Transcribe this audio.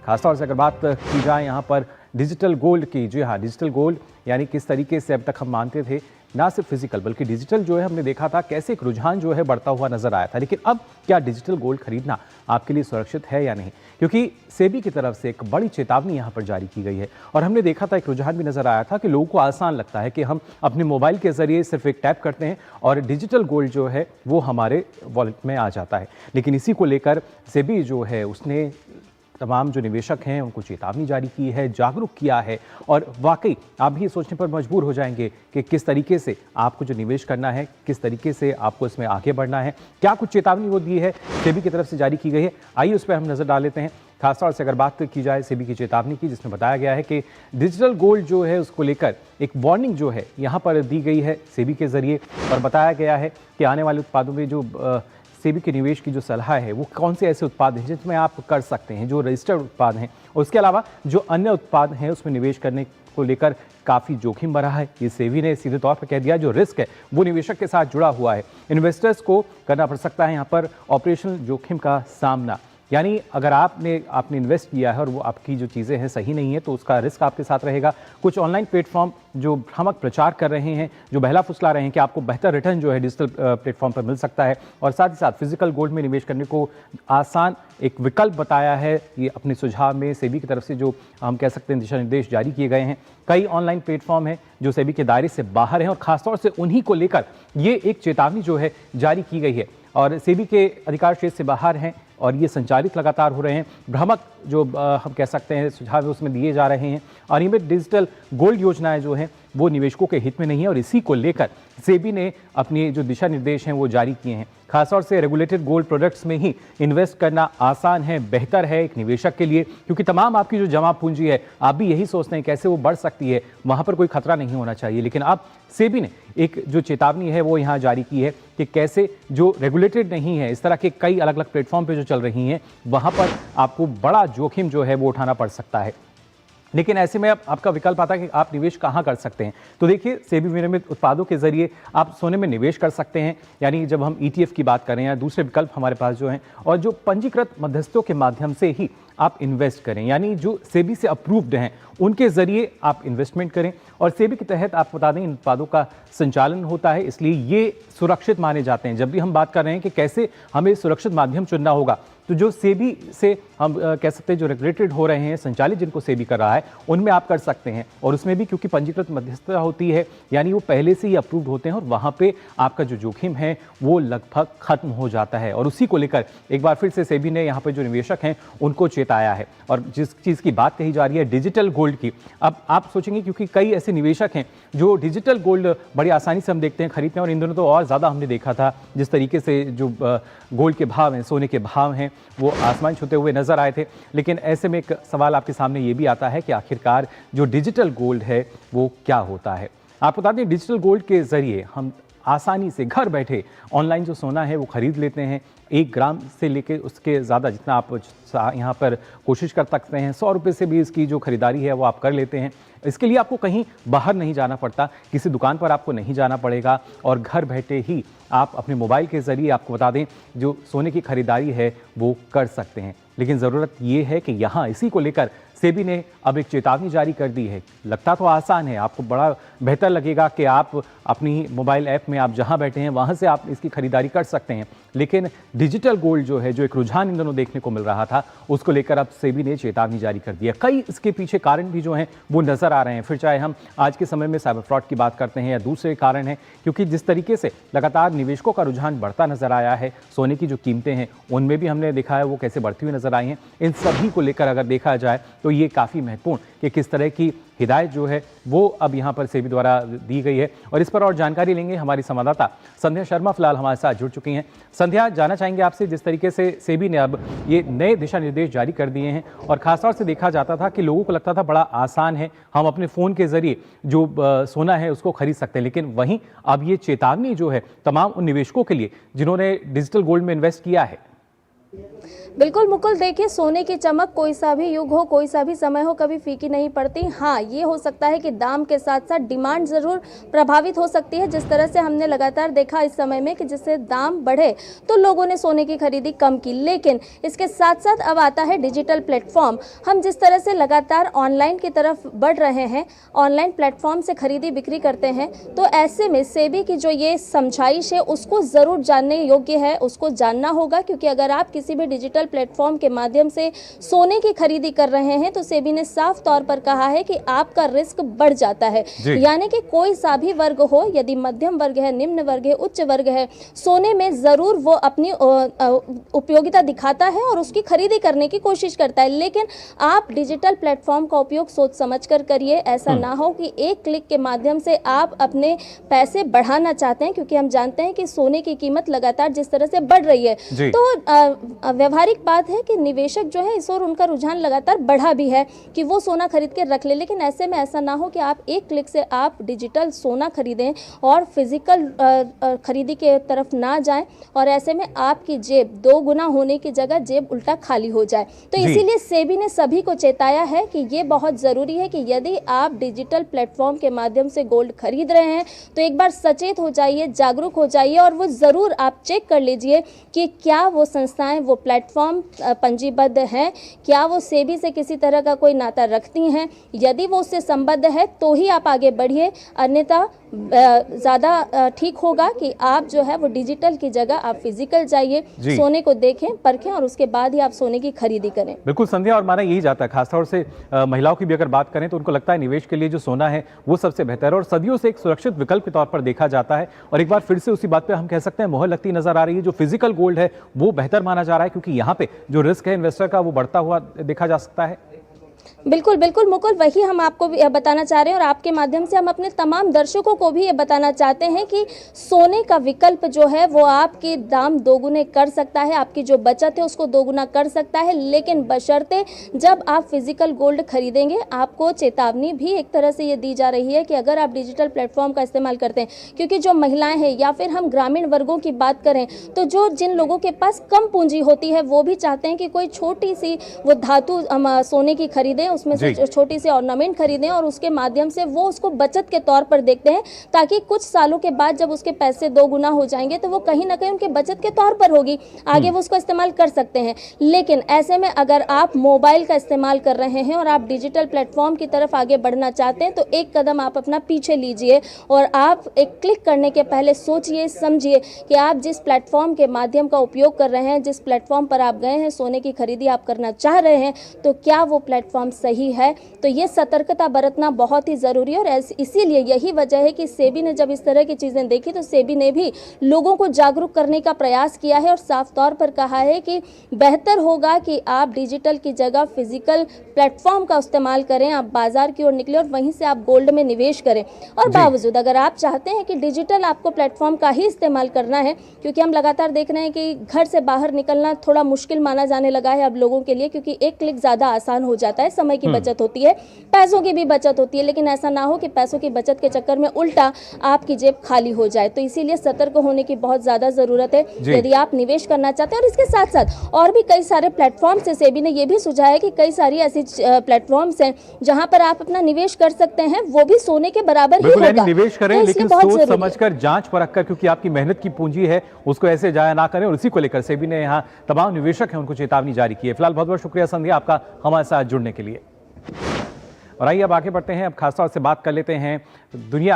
खासतौर से अगर बात की जाए यहाँ पर डिजिटल गोल्ड की, जी हाँ, डिजिटल गोल्ड यानी किस तरीके से अब तक हम मानते थे ना सिर्फ फिजिकल बल्कि डिजिटल जो है हमने देखा था कैसे एक रुझान जो है बढ़ता हुआ नजर आया था। लेकिन अब क्या डिजिटल गोल्ड खरीदना आपके लिए सुरक्षित है या नहीं, क्योंकि सेबी की तरफ से एक बड़ी चेतावनी यहाँ पर जारी की गई है। और हमने देखा था, एक रुझान भी नजर आया था कि लोगों को आसान लगता है कि हम अपने मोबाइल के जरिए सिर्फ एक टैप करते हैं और डिजिटल गोल्ड जो है वो हमारे वॉलेट में आ जाता है। लेकिन इसी को लेकर सेबी जो है उसने तमाम जो निवेशक हैं उनको चेतावनी जारी की है, जागरूक किया है। और वाकई आप भी सोचने पर मजबूर हो जाएंगे कि किस तरीके से आपको जो निवेश करना है, किस तरीके से आपको इसमें आगे बढ़ना है, क्या कुछ चेतावनी वो दी है, सेबी की तरफ से जारी की गई है। आइए उस पर हम नजर डाल लेते हैं। खासतौर से अगर बात की जाए सेबी की चेतावनी की, जिसमें बताया गया है कि डिजिटल गोल्ड जो है उसको लेकर एक वार्निंग जो है यहाँ पर दी गई है सेबी के जरिए। और बताया गया है कि आने वाले उत्पादों में जो सेबी के निवेश की जो सलाह है वो कौन से ऐसे उत्पाद हैं जिसमें आप कर सकते हैं, जो रजिस्टर्ड उत्पाद हैं, और उसके अलावा जो अन्य उत्पाद हैं उसमें निवेश करने को लेकर काफ़ी जोखिम भरा है। ये सेबी ने सीधे तौर पर कह दिया, जो रिस्क है वो निवेशक के साथ जुड़ा हुआ है, इन्वेस्टर्स को करना पड़ सकता है यहाँ पर ऑपरेशनल जोखिम का सामना। यानी अगर आपने इन्वेस्ट किया है और वो आपकी जो चीज़ें हैं सही नहीं है तो उसका रिस्क आपके साथ रहेगा। कुछ ऑनलाइन प्लेटफॉर्म जो भ्रामक प्रचार कर रहे हैं, जो बहला फुसला रहे हैं कि आपको बेहतर रिटर्न जो है डिजिटल प्लेटफॉर्म पर मिल सकता है, और साथ ही साथ फिजिकल गोल्ड में निवेश करने को आसान एक विकल्प बताया है। ये अपने सुझाव में सेबी की तरफ से जो हम कह सकते हैं दिशा निर्देश जारी किए गए हैं। कई ऑनलाइन प्लेटफॉर्म हैं जो सेबी के दायरे से बाहर हैं और खासतौर से उन्हीं को लेकर ये एक चेतावनी जो है जारी की गई है और सेबी के अधिकार क्षेत्र से बाहर हैं और ये संचालित लगातार हो रहे हैं। भ्रामक जो हम कह सकते हैं सुझाव उसमें दिए जा रहे हैं। अनियमित डिजिटल गोल्ड योजनाएं जो हैं वो निवेशकों के हित में नहीं है और इसी को लेकर सेबी ने अपने जो दिशा निर्देश हैं वो जारी किए हैं। खासतौर से रेगुलेटेड गोल्ड प्रोडक्ट्स में ही इन्वेस्ट करना आसान है, बेहतर है एक निवेशक के लिए, क्योंकि तमाम आपकी जो जमा पूंजी है आप भी यही सोचते हैं कैसे वो बढ़ सकती है, वहां पर कोई खतरा नहीं होना चाहिए। लेकिन अब सेबी ने एक जो चेतावनी है वो यहाँ जारी की है कि कैसे जो रेगुलेटेड नहीं है, इस तरह के कई अलग अलग प्लेटफॉर्म पे जो चल रही हैं वहां पर आपको बड़ा जोखिम जो है वो उठाना पड़ सकता है। लेकिन ऐसे में अब आपका विकल्प आता है कि आप निवेश कहाँ कर सकते हैं। तो देखिए, सेबी विनियमित उत्पादों के जरिए आप सोने में निवेश कर सकते हैं, यानी जब हम ETF की बात करें या दूसरे विकल्प हमारे पास जो हैं, और जो पंजीकृत मध्यस्थों के माध्यम से ही आप इन्वेस्ट करें, यानी जो सेबी से अप्रूव्ड हैं उनके जरिए आप इन्वेस्टमेंट करें। और सेबी के तहत आपको बता दें इन उत्पादों का संचालन होता है, इसलिए ये सुरक्षित माने जाते हैं। जब भी हम बात कर रहे हैं कि कैसे हमें सुरक्षित माध्यम चुनना होगा, तो जो सेबी से हम कह सकते हैं जो रेगुलेटेड हो रहे हैं, संचालित जिनको सेबी कर रहा है, उनमें आप कर सकते हैं। और उसमें भी क्योंकि पंजीकृत मध्यस्थता होती है, यानी वो पहले से ही अप्रूव्ड होते हैं और वहाँ पे आपका जो जोखिम है वो लगभग खत्म हो जाता है। और उसी को लेकर एक बार फिर से सेबी ने यहाँ पे जो निवेशक हैं उनको चेताया है। और जिस चीज़ की बात कही जा रही है डिजिटल गोल्ड की, अब आप सोचेंगे क्योंकि कई ऐसे निवेशक हैं जो डिजिटल गोल्ड बड़ी आसानी से हम देखते हैं खरीदते हैं, और इन दिनों तो और ज़्यादा हमने देखा था जिस तरीके से जो गोल्ड के भाव हैं, सोने के भाव हैं, वो आसमान छूते हुए नजर आए थे। लेकिन ऐसे में एक सवाल आपके सामने ये भी आता है कि आखिरकार जो डिजिटल गोल्ड है वो क्या होता है। आपको बता दें डिजिटल गोल्ड के जरिए हम आसानी से घर बैठे ऑनलाइन जो सोना है वो खरीद लेते हैं। 1 ग्राम से लेके उसके ज़्यादा जितना आप यहाँ पर कोशिश कर सकते हैं, 100 रुपये से भी इसकी जो खरीदारी है वो आप कर लेते हैं। इसके लिए आपको कहीं बाहर नहीं जाना पड़ता, किसी दुकान पर आपको नहीं जाना पड़ेगा, और घर बैठे ही आप अपने मोबाइल के ज़रिए आपको बता दें जो सोने की खरीदारी है वो कर सकते हैं। लेकिन ज़रूरत ये है कि यहाँ इसी को लेकर सेबी ने अब एक चेतावनी जारी कर दी है। लगता तो आसान है, आपको बड़ा बेहतर लगेगा कि आप अपनी मोबाइल ऐप में आप जहाँ बैठे हैं वहाँ से आप इसकी खरीदारी कर सकते हैं, लेकिन डिजिटल गोल्ड जो है, जो एक रुझान इन दोनों देखने को मिल रहा था, उसको लेकर अब सेबी ने चेतावनी जारी कर दी है। कई इसके पीछे कारण भी जो हैं वो नजर आ रहे हैं, फिर चाहे हम आज के समय में साइबर फ्रॉड की बात करते हैं या दूसरे कारण हैं, क्योंकि जिस तरीके से लगातार निवेशकों का रुझान बढ़ता नजर आया है, सोने की जो कीमतें हैं उनमें भी हमने देखा है वो कैसे बढ़ती हुई नजर आई हैं। इन सभी को लेकर अगर देखा जाए तो ये काफ़ी महत्वपूर्ण कि किस तरह की हिदायत जो है वो अब यहाँ पर सेबी द्वारा दी गई है। और इस पर और जानकारी लेंगे हमारी संवाददाता संध्या शर्मा फिलहाल हमारे साथ जुड़ चुकी हैं। संध्या, जानना चाहेंगे आपसे जिस तरीके से सेबी ने अब ये नए दिशा निर्देश जारी कर दिए हैं, और खासतौर से देखा जाता था कि लोगों को लगता था बड़ा आसान है, हम अपने फ़ोन के जरिए जो सोना है उसको खरीद सकते हैं, लेकिन वहीं अब ये चेतावनी जो है तमाम उन निवेशकों के लिए जिन्होंने डिजिटल गोल्ड में इन्वेस्ट किया है। बिल्कुल मुकुल, देखिए सोने की चमक कोई सा भी युग हो, कोई सा भी समय हो, कभी फीकी नहीं पड़ती। हाँ, ये हो सकता है कि दाम के साथ साथ डिमांड ज़रूर प्रभावित हो सकती है। जिस तरह से हमने लगातार देखा इस समय में कि जिससे दाम बढ़े तो लोगों ने सोने की खरीदी कम की, लेकिन इसके साथ साथ अब आता है डिजिटल प्लेटफॉर्म। हम जिस तरह से लगातार ऑनलाइन की तरफ बढ़ रहे हैं, ऑनलाइन प्लेटफॉर्म से खरीदी बिक्री करते हैं, तो ऐसे में सेबी की जो ये समझाइश है उसको ज़रूर जानने योग्य है, उसको जानना होगा। क्योंकि अगर आप किसी भी डिजिटल प्लेटफॉर्म के माध्यम से सोने की खरीदी कर रहे हैं तो सेबी ने साफ तौर पर कहा है कि आपका रिस्क बढ़ जाता है। यानी कि कोई सा भी वर्ग हो, यदि मध्यम वर्ग है, निम्न वर्ग है, उच्च वर्ग है, सोने में जरूर वो अपनी उपयोगिता दिखाता है और उसकी खरीदी करने की कोशिश करता है। लेकिन आप डिजिटल प्लेटफॉर्म का उपयोग सोच समझ कर करिए। ऐसा ना हो कि एक क्लिक के माध्यम से आप अपने पैसे बढ़ाना चाहते हैं, क्योंकि हम जानते हैं कि सोने की कीमत लगातार जिस तरह से बढ़ रही है, तो व्यवहारिक बात है कि निवेशक जो है इस ओर उनका रुझान लगातार बढ़ा भी है कि वो सोना खरीद के रख ले। लेकिन ऐसे में ऐसा ना हो कि आप एक क्लिक से आप डिजिटल सोना खरीदें और फिजिकल खरीदी के तरफ ना जाएं, और ऐसे में आपकी जेब दो गुना होने की जगह जेब उल्टा खाली हो जाए। तो इसीलिए सेबी ने सभी को चेताया है कि ये बहुत ज़रूरी है कि यदि आप डिजिटल प्लेटफॉर्म के माध्यम से गोल्ड खरीद रहे हैं तो एक बार सचेत हो जाइए, जागरूक हो जाइए, और वो ज़रूर आप चेक कर लीजिए कि क्या वो संस्थाएं, वो प्लेटफॉर्म पंजीबद्ध हैं, क्या वो सेबी से किसी तरह का कोई नाता रखती हैं। यदि वो उससे संबद्ध है तो ही आप आगे बढ़िए, अन्यथा ज़्यादा ठीक होगा कि आप जो है वो डिजिटल की जगह आप फिजिकल जाइए, सोने को देखें, परखें, और उसके बाद ही आप सोने की खरीदी करें। बिल्कुल संध्या, और माना यही जाता है, खासतौर से महिलाओं की भी अगर बात करें तो उनको लगता है निवेश के लिए जो सोना है वो सबसे बेहतर है और सदियों से एक सुरक्षित विकल्प के तौर पर देखा जाता है। और एक बार फिर से उसी बात पे हम कह सकते हैं मोहर लगती नजर आ रही है। जो फिजिकल गोल्ड है वो बेहतर माना जा रहा है, क्योंकि यहाँ पे जो रिस्क है इन्वेस्टर का वो बढ़ता हुआ देखा जा सकता है। बिल्कुल बिल्कुल मुकुल, वही हम आपको बताना चाह रहे हैं, और आपके माध्यम से हम अपने तमाम दर्शकों को भी ये बताना चाहते हैं कि सोने का विकल्प जो है वो आपके दाम दोगुने कर सकता है, आपकी जो बचत है उसको दोगुना कर सकता है। लेकिन बशर्ते जब आप फिजिकल गोल्ड खरीदेंगे, आपको चेतावनी भी एक तरह से ये दी जा रही है कि अगर आप डिजिटल प्लेटफॉर्म का इस्तेमाल करते हैं, क्योंकि जो महिलाएं हैं या फिर हम ग्रामीण वर्गों की बात करें तो जो जिन लोगों के पास कम पूंजी होती है वो भी चाहते हैं कि कोई छोटी सी वो धातु सोने की खरीदें, उसमें से छोटी सी ऑर्नामेंट खरीदें, और उसके माध्यम से वो उसको बचत के तौर पर देखते हैं, ताकि कुछ सालों के बाद जब उसके पैसे दो गुना हो जाएंगे तो वो कहीं ना कहीं उनके बचत के तौर पर होगी, आगे वो उसको इस्तेमाल कर सकते हैं। लेकिन ऐसे में अगर आप मोबाइल का इस्तेमाल कर रहे हैं और आप डिजिटल प्लेटफॉर्म की तरफ आगे बढ़ना चाहते हैं तो एक कदम आप अपना पीछे लीजिए, और आप एक क्लिक करने के पहले सोचिए समझिए कि आप जिस प्लेटफॉर्म के माध्यम का उपयोग कर रहे हैं, जिस प्लेटफॉर्म पर आप गए हैं, सोने की खरीदी आप करना चाह रहे हैं, तो क्या वो प्लेटफॉर्म सही है। तो ये सतर्कता बरतना बहुत ही ज़रूरी है, और इसीलिए यही वजह है कि सेबी ने जब इस तरह की चीज़ें देखी तो सेबी ने भी लोगों को जागरूक करने का प्रयास किया है और साफ तौर पर कहा है कि बेहतर होगा कि आप डिजिटल की जगह फिजिकल प्लेटफॉर्म का इस्तेमाल करें, आप बाजार की ओर निकले और वहीं से आप गोल्ड में निवेश करें। और बावजूद अगर आप चाहते हैं कि डिजिटल आपको प्लेटफॉर्म का ही इस्तेमाल करना है, क्योंकि हम लगातार देख रहे हैं कि घर से बाहर निकलना थोड़ा मुश्किल माना जाने लगा है अब लोगों के लिए, क्योंकि एक क्लिक ज़्यादा आसान हो जाता है, समय की बचत होती है, पैसों की भी बचत होती है। लेकिन ऐसा ना हो कि पैसों की बचत के चक्कर में उल्टा आपकी जेब खाली हो जाए। तो इसीलिए सतर्क होने की बहुत ज़्यादा ज़रूरत है यदि आप निवेश करना चाहते हैं। और इसके साथ साथ और भी कई सारे प्लेटफॉर्म से सेबी ने यह भी सुझाया है कि कई सारी ऐसी प्लेटफॉर्म्स हैं जहां पर आप अपना निवेश कर सकते हैं, वो भी सोने के बराबर ही होगा। निवेश करें, लेकिन सोच समझकर, जांच परख कर, क्योंकि आपकी मेहनत की पूंजी है उसको ऐसे जाया ना करें। और इसी को लेकर सेबी ने यहाँ तमाम निवेशक हैं उनको चेतावनी जारी की है। फिलहाल बहुत बहुत शुक्रिया संध्या आपका हमारे साथ जुड़ने के लिए। और आइए अब आगे बढ़ते हैं, अब खासतौर से बात कर लेते हैं दुनिया